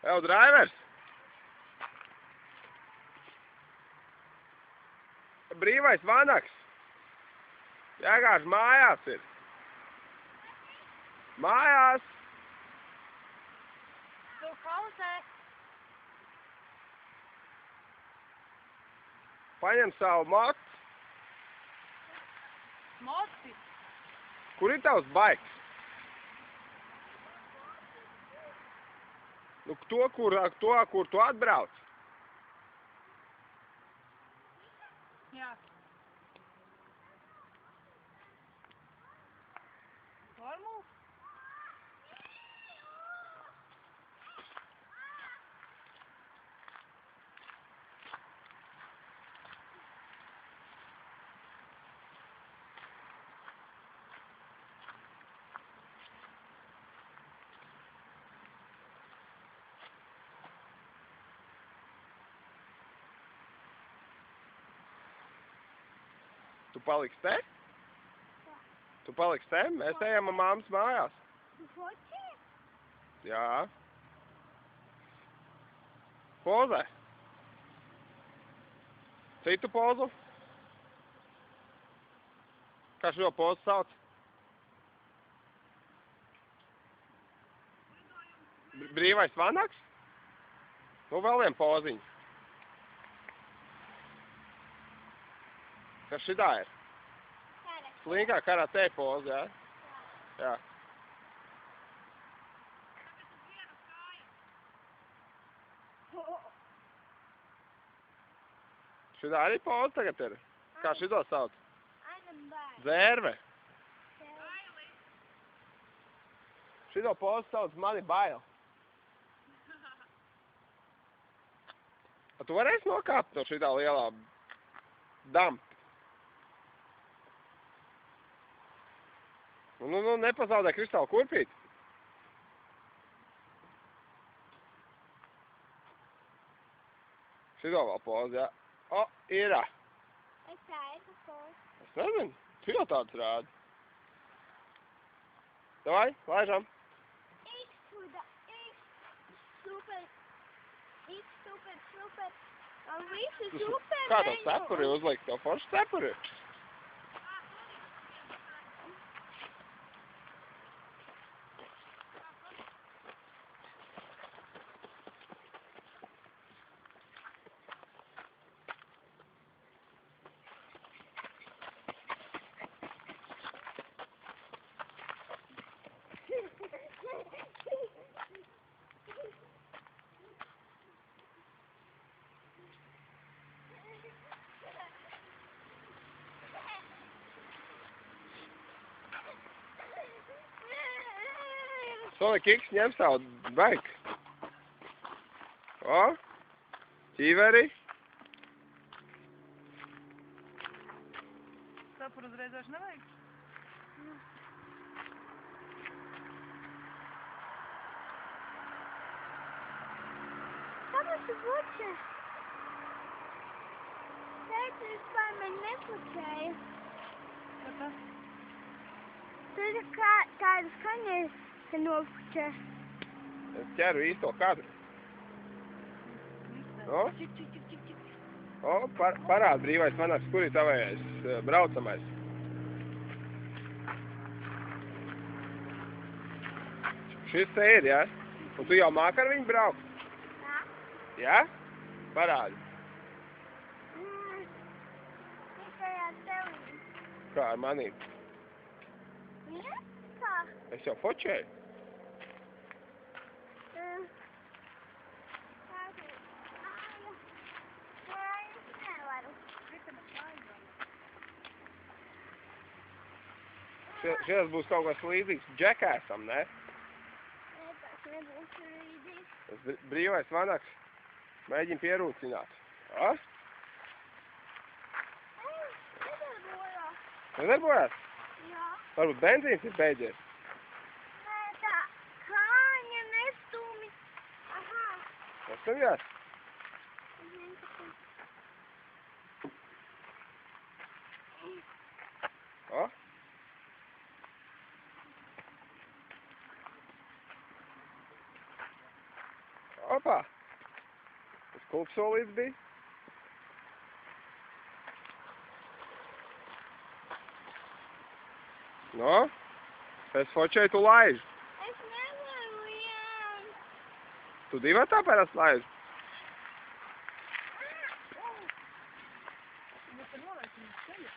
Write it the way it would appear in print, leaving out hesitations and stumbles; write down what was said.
Jau drivers. Brīvais vanaks. Jāgāž mājās ir. Mājās. Tu pauzē. Paņem savu motu. Moti. Kur ir tavs baiks? Nu, to, kur tu atbrauc. Jā. Formula? Tu paliksi te? Tu paliksi te? Mēs ejam ar māmas mājās. Tu foči? Jā. Pozē. Citu pozu? Kā šo pozu sauc? Brīvais vanaks? Nu, vēl vien poziņu. Kas šitā ir? Slinkā karatē poza, jā? Jā. Šitā arī poza tagad ir? Kā šito sauc? Dzērve. Šito pozu sauc mani bail. A tu varēsi nokāpt no šitā lielā dampa? Nu, nepazaudē kristāla kurpīt. Šito vēl pozi, jā. O, irā. Es nezinu. Tu jau tāds rādi. Davai, laižam. Kā tev cepuri uzlikt? Tev forši cepuri? Soli Kiks ņem savu baigu. O, ķīveri. Sapur uzreiz vairs nevajag? Kāpēc tu puķē? Teicu, vispār man nepuķēja. Kāpēc? Tur ir kādas kaņas, ka nopuķē. Es ķeru īsto kadru. O, o, parād brīvais vanaks, kur ir tavējais braucamais. Šis te ir, jā? Un tu jau māk ar viņu braukt? Jā. Jā? Parādi. Tikai ar tevi. Kā ar manīm? Ja? Kā? Es jau fočēju. Šies būs kaut kas līdzīgs Džekēsam, ne? Nē, tas nebūs līdzīgs. Tas brīvais vanaks mēģina pierūcināt. O? Nedarbojās. Nedarbojās? Jā. Varbūt benzīns ir beidzies. Nē, tā kāņa nestūmi. Aha. Nestumjās? O? Opā. Tas klupsolīts bija. No? Es fočēju, tu laiž. Es nevaru, jā. Tu divatā parasti laiž? Bet ir nolaikums ceļa.